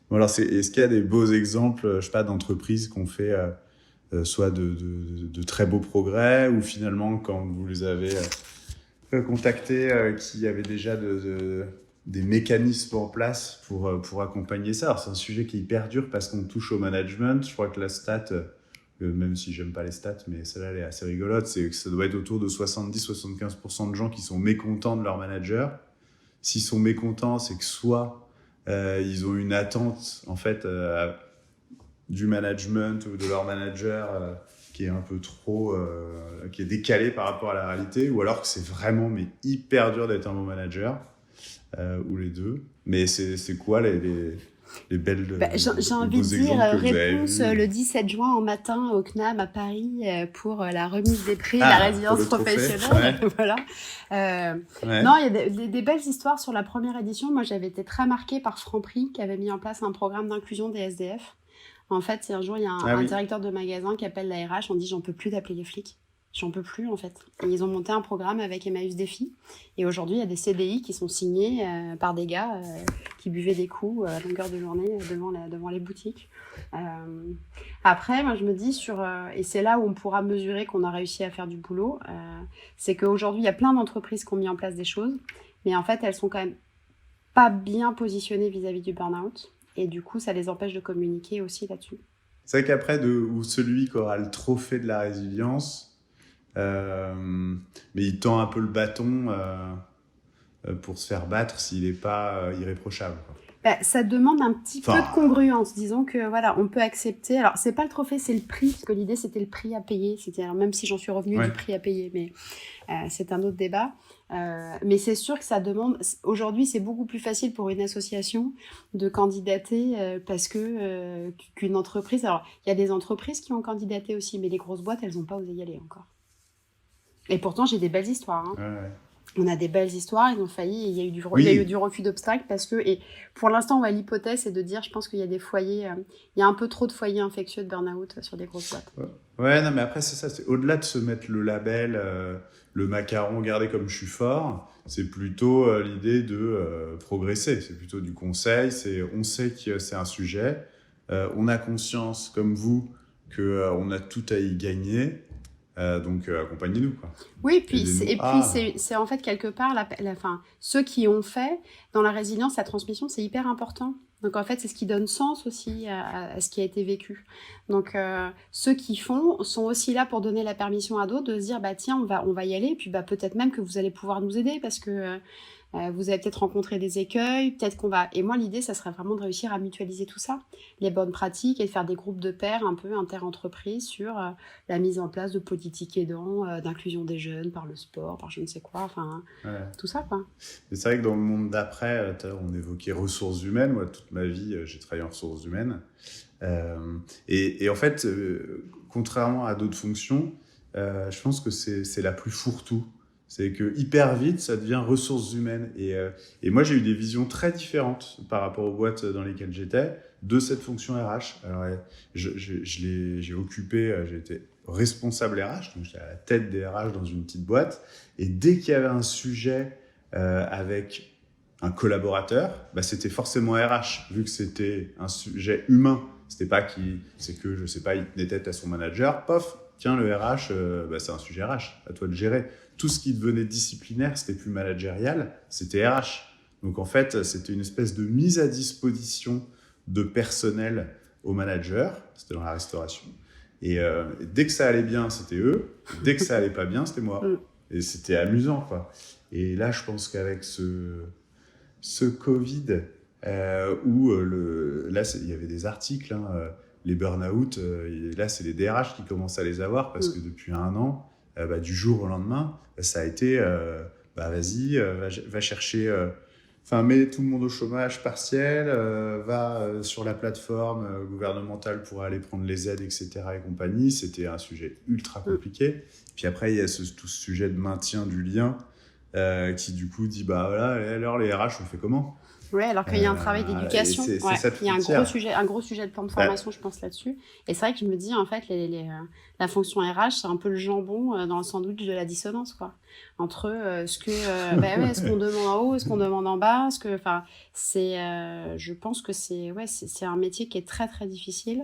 Bon, alors, est-ce qu'il y a des beaux exemples, je sais pas, d'entreprises qui ont fait soit de très beaux progrès, ou finalement, quand vous les avez contactés, qui avaient déjà des mécanismes en place pour accompagner ça. Alors, c'est un sujet qui est hyper dur parce qu'on touche au management. Je crois que la stat, même si j'aime pas les stats, mais celle-là, elle est assez rigolote, c'est que ça doit être autour de 70-75% de gens qui sont mécontents de leur manager. S'ils sont mécontents, c'est que soit Ils ont une attente, en fait, du management ou de leur manager qui est un peu trop... qui est décalé par rapport à la réalité, ou alors que c'est vraiment hyper dur d'être un bon manager, ou les deux. Mais c'est quoi les belles J'ai les envie beaux de dire exemples que vous avez réponse vus le 17 juin au matin au CNAM à Paris pour la remise des prix de Ah, la résilience pour le trophée, professionnelle. ouais. Voilà. Ouais. Non, il y a des belles histoires sur la première édition. Moi, j'avais été très marquée par Franprix qui avait mis en place un programme d'inclusion des SDF. En fait, un jour, il y a un Oui. directeur de magasin qui appelle la RH, on dit j'en peux plus d'appeler les flics. J'en peux plus, en fait. Et ils ont monté un programme avec Emmaüs Défi. Et aujourd'hui, il y a des CDI qui sont signés par des gars qui buvaient des coups à longueur de journée devant les boutiques. Après, moi, je me dis, et c'est là où on pourra mesurer qu'on a réussi à faire du boulot, c'est qu'aujourd'hui, il y a plein d'entreprises qui ont mis en place des choses, mais en fait, elles sont quand même pas bien positionnées vis-à-vis du burn-out. Et du coup, ça les empêche de communiquer aussi là-dessus. C'est vrai qu'après, ou celui qui aura le trophée de la résilience, mais il tend un peu le bâton pour se faire battre s'il n'est pas irréprochable, quoi. Ça demande un petit peu de congruence. Disons que voilà, on peut accepter. Alors, c'est pas le trophée, c'est le prix, parce que l'idée c'était le prix à payer. Alors, même si j'en suis revenue du prix à payer, mais c'est un autre débat. Mais c'est sûr que ça demande. Aujourd'hui, c'est beaucoup plus facile pour une association de candidater parce que qu'une entreprise. Alors, il y a des entreprises qui ont candidaté aussi, mais les grosses boîtes, elles n'ont pas osé y aller encore. Et pourtant, j'ai des belles histoires. Hein. Ouais. On a des belles histoires, ils ont failli, il y a eu du refus d'obstacle parce que, et pour l'instant, l'hypothèse c'est de dire, je pense qu'il y a des foyers, il y a un peu trop de foyers infectieux de burn-out sur des grosses boîtes. Ouais, non, mais après, c'est ça, c'est au-delà de se mettre le label, le macaron, regardez comme je suis fort, c'est plutôt l'idée de progresser, c'est plutôt du conseil, on sait que c'est un sujet, on a conscience, comme vous, qu'on a tout à y gagner. Donc accompagnez-nous, quoi. Oui, puis c'est en fait quelque part ceux qui ont fait dans la résilience, la transmission, c'est hyper important. Donc en fait, c'est ce qui donne sens aussi à ce qui a été vécu. Donc ceux qui font sont aussi là pour donner la permission à d'autres de se dire tiens, on va y aller, et puis peut-être même que vous allez pouvoir nous aider parce que vous avez peut-être rencontré des écueils, peut-être qu'on va... Et moi, l'idée, ça serait vraiment de réussir à mutualiser tout ça, les bonnes pratiques, et de faire des groupes de pairs un peu inter-entreprises sur la mise en place de politiques aidants, d'inclusion des jeunes par le sport, par je ne sais quoi, tout ça, quoi. Et c'est vrai que dans le monde d'après, on évoquait ressources humaines. Moi, toute ma vie, j'ai travaillé en ressources humaines. Et en fait, contrairement à d'autres fonctions, je pense que c'est la plus fourre-tout. C'est que hyper vite, ça devient ressources humaines. Et moi, j'ai eu des visions très différentes par rapport aux boîtes dans lesquelles j'étais de cette fonction RH. Alors, j'ai occupé, j'ai été responsable RH, donc j'étais à la tête des RH dans une petite boîte. Et dès qu'il y avait un sujet avec un collaborateur, c'était forcément RH, vu que c'était un sujet humain. C'était pas je sais pas, il tenait tête à son manager, pof, tiens, le RH, c'est un sujet RH, à toi de gérer. Tout ce qui devenait disciplinaire, c'était plus managérial, c'était RH. Donc en fait, c'était une espèce de mise à disposition de personnel aux managers, c'était dans la restauration. Et dès que ça allait bien, c'était eux. Dès que ça allait pas bien, c'était moi. Et c'était amusant, quoi. Et là, je pense qu'avec ce Covid, où là, il y avait des articles, les burn-out, là, c'est les DRH qui commencent à les avoir parce que depuis 1 an, du jour au lendemain, ça a été vas-y, va chercher, mets tout le monde au chômage partiel, va sur la plateforme gouvernementale pour aller prendre les aides, etc. et compagnie. C'était un sujet ultra compliqué. Puis après, il y a tout ce sujet de maintien du lien qui du coup dit voilà, alors les RH, on fait comment ? Oui, alors qu'il y a un travail d'éducation. Il y a un gros sujet de plan de formation, je pense, là-dessus. Et c'est vrai que je me dis, en fait, la fonction RH, c'est un peu le jambon dans le sandwich de la dissonance, quoi. Entre est-ce qu'on demande en haut, est-ce qu'on demande en bas, je pense que c'est un métier qui est très, très difficile.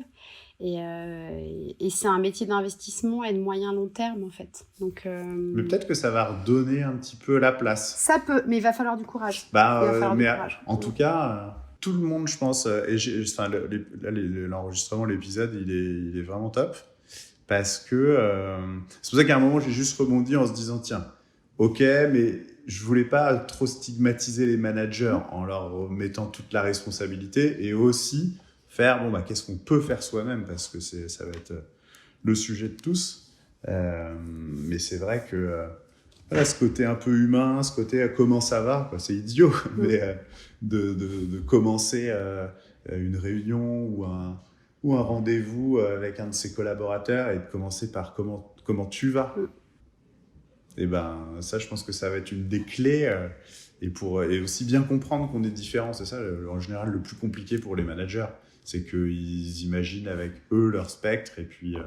Et c'est un métier d'investissement et de moyen long terme, en fait. Donc, mais peut-être que ça va redonner un petit peu la place. Ça peut, mais il va falloir du courage. En tout cas, tout le monde, je pense, l'enregistrement, l'épisode, il est vraiment top. Parce que c'est pour ça qu'à un moment, j'ai juste rebondi en se disant, tiens, ok, mais je voulais pas trop stigmatiser les managers en leur mettant toute la responsabilité, et aussi faire, qu'est-ce qu'on peut faire soi-même, parce que ça va être le sujet de tous. Mais c'est vrai que ce côté un peu humain, ce côté comment ça va, quoi, c'est idiot, mais de commencer une réunion ou un rendez-vous avec un de ses collaborateurs et de commencer par comment tu vas. Et ça, je pense que ça va être une des clés, et aussi bien comprendre qu'on est différents. C'est ça, en général, le plus compliqué pour les managers, c'est qu'ils imaginent avec eux leur spectre, et puis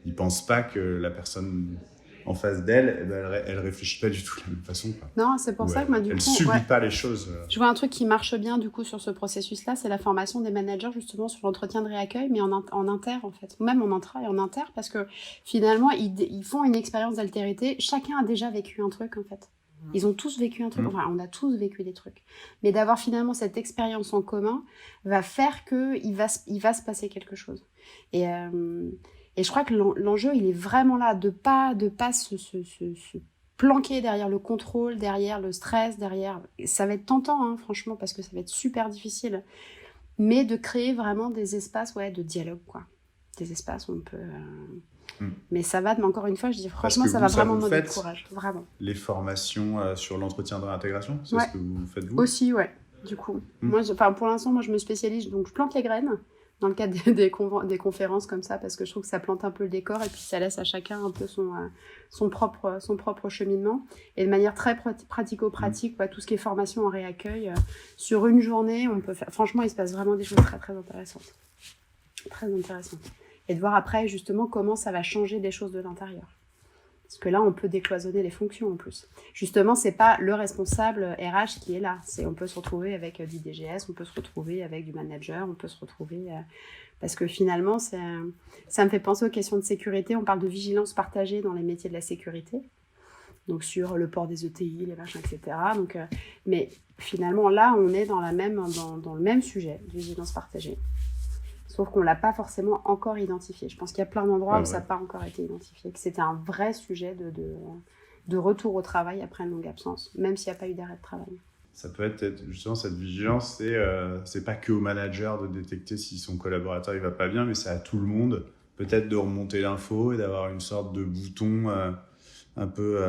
ils pensent pas que la personne en face d'elle, elle réfléchit pas du tout de la même façon, quoi. Non, c'est pour ça que moi, du coup... Elle subit pas les choses. Je vois un truc qui marche bien, du coup, sur ce processus-là, c'est la formation des managers, justement, sur l'entretien de réaccueil, mais en inter, en fait. Ou même en intra et en inter, parce que, finalement, ils font une expérience d'altérité. Chacun a déjà vécu un truc, en fait. Ils ont tous vécu un truc. Enfin, on a tous vécu des trucs. Mais d'avoir, finalement, cette expérience en commun va faire qu'il va se passer quelque chose. Et je crois que l'enjeu, il est vraiment là, de pas se planquer derrière le contrôle, derrière le stress, derrière... Ça va être tentant, hein, franchement, parce que ça va être super difficile. Mais de créer vraiment des espaces de dialogue, quoi. Des espaces où on peut... Mais ça va, mais encore une fois, je dis franchement, ça va vraiment demander de courage. Vraiment. Les formations sur l'entretien de réintégration, c'est ce que vous faites, vous ? Aussi, ouais, du coup. Moi, pour l'instant, je me spécialise, donc je plante les graines dans le cadre des conférences comme ça, parce que je trouve que ça plante un peu le décor, et puis ça laisse à chacun un peu son propre cheminement. Et de manière très pratico-pratique, tout ce qui est formation en réaccueil, sur une journée, on peut faire... Franchement, il se passe vraiment des choses très, très intéressantes. Très intéressantes. Et de voir après, justement, comment ça va changer des choses de l'intérieur. Parce que là, on peut décloisonner les fonctions, en plus. Justement, c'est pas le responsable RH qui est là. On peut se retrouver avec du DGS, on peut se retrouver avec du manager, on peut se retrouver... parce que finalement, ça me fait penser aux questions de sécurité. On parle de vigilance partagée dans les métiers de la sécurité. Donc, sur le port des ETI, les machins, etc. Donc, mais finalement, là, on est dans le même sujet de vigilance partagée. Sauf qu'on ne l'a pas forcément encore identifié. Je pense qu'il y a plein d'endroits où ça n'a pas encore été identifié, que c'était un vrai sujet de retour au travail après une longue absence, même s'il n'y a pas eu d'arrêt de travail. Ça peut être justement cette vigilance, c'est pas que au manager de détecter si son collaborateur il va pas bien, mais c'est à tout le monde, peut-être de remonter l'info et d'avoir une sorte de bouton un peu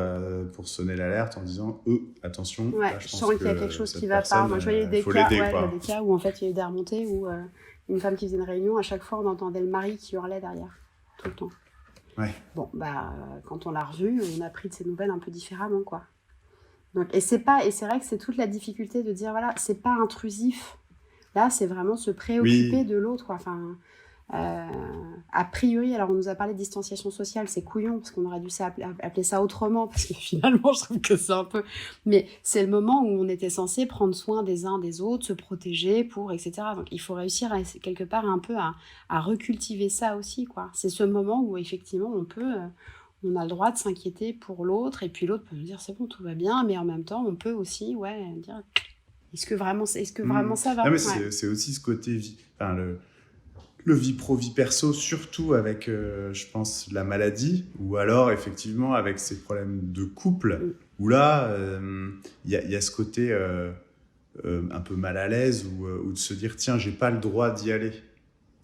pour sonner l'alerte en disant attention, là, je sens qu'il y a quelque chose qui va pas. Moi, je voyais des cas où en fait il y a eu des remontées où une femme qui faisait une réunion, à chaque fois on entendait le mari qui hurlait derrière, tout le temps. Ouais. Bon, quand on l'a revu, on a pris de ces nouvelles un peu différemment, quoi. Donc, et c'est vrai que c'est toute la difficulté de dire, voilà, c'est pas intrusif. Là, c'est vraiment se préoccuper de l'autre, quoi. Enfin, a priori, alors on nous a parlé de distanciation sociale, c'est couillon, parce qu'on aurait dû appeler ça autrement, parce que finalement, je trouve que c'est un peu... Mais c'est le moment où on était censé prendre soin des uns des autres, se protéger etc. Donc, il faut réussir quelque part un peu à recultiver ça aussi, quoi. C'est ce moment où, effectivement, on a le droit de s'inquiéter pour l'autre, et puis l'autre peut nous dire, c'est bon, tout va bien, mais en même temps, on peut aussi, dire, est-ce que vraiment ça va ? Non, mais c'est aussi ce côté... Le vie pro, vie perso, surtout avec, je pense, la maladie, ou alors, effectivement, avec ces problèmes de couple, où là, il y a ce côté un peu mal à l'aise, ou de se dire, tiens, j'ai pas le droit d'y aller.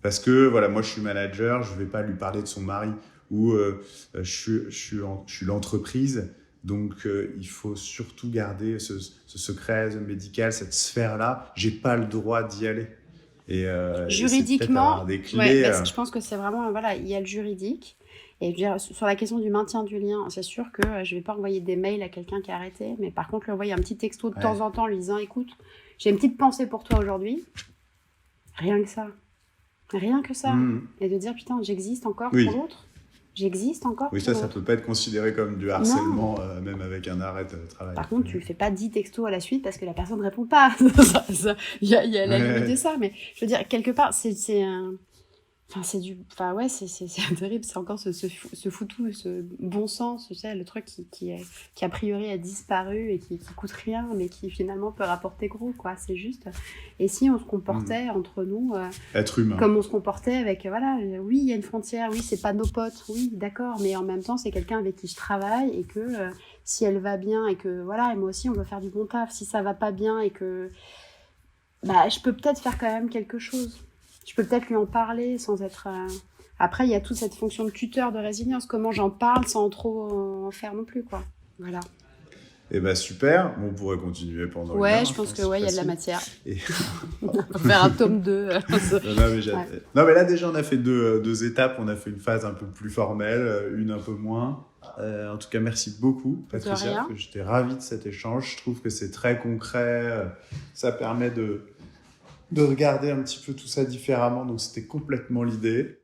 Parce que, voilà, moi, je suis manager, je vais pas lui parler de son mari, ou je suis l'entreprise, donc il faut surtout garder ce secret médical, cette sphère-là, j'ai pas le droit d'y aller. Et juridiquement, des clés, je pense que c'est vraiment, il y a le juridique. Et je veux dire, sur la question du maintien du lien, c'est sûr que je ne vais pas envoyer des mails à quelqu'un qui a arrêté, mais par contre, lui envoyer un petit texto de temps en temps lui disant, écoute, j'ai une petite pensée pour toi aujourd'hui. Rien que ça. Rien que ça. Et de dire, putain, j'existe encore pour l'autre. J'existe encore. Oui, ça peut pas être considéré comme du harcèlement, même avec un arrêt de travail. Par contre, tu fais pas 10 textos à la suite parce que la personne ne répond pas. Il y a la limite de ça, mais je veux dire, quelque part, c'est terrible, c'est encore ce foutu, ce bon sens, tu sais, le truc qui a priori a disparu et qui coûte rien, mais qui finalement peut rapporter gros, quoi. C'est juste. Et si on se comportait entre nous, être humain, comme on se comportait avec, oui, il y a une frontière, oui, c'est pas nos potes, oui, d'accord, mais en même temps, c'est quelqu'un avec qui je travaille et que si elle va bien et que voilà, et moi aussi on veut faire du bon taf. Si ça va pas bien et que je peux peut-être faire quand même quelque chose. Je peux peut-être lui en parler sans être... Après, il y a toute cette fonction de tuteur de résilience. Comment j'en parle sans trop en faire non plus, quoi. Voilà. Eh ben super, on pourrait continuer pendant une Ouais, heure, je pense que c'est il y a de la facile. matière. Et- On peut faire un tome 2. Ouais. Non, mais là déjà on a fait deux étapes, on a fait une phase un peu plus formelle, une un peu moins. En tout cas, merci beaucoup Patricia, rien. j'étais ravi de cet échange, je trouve que c'est très concret, ça permet de regarder un petit peu tout ça différemment, donc c'était complètement l'idée.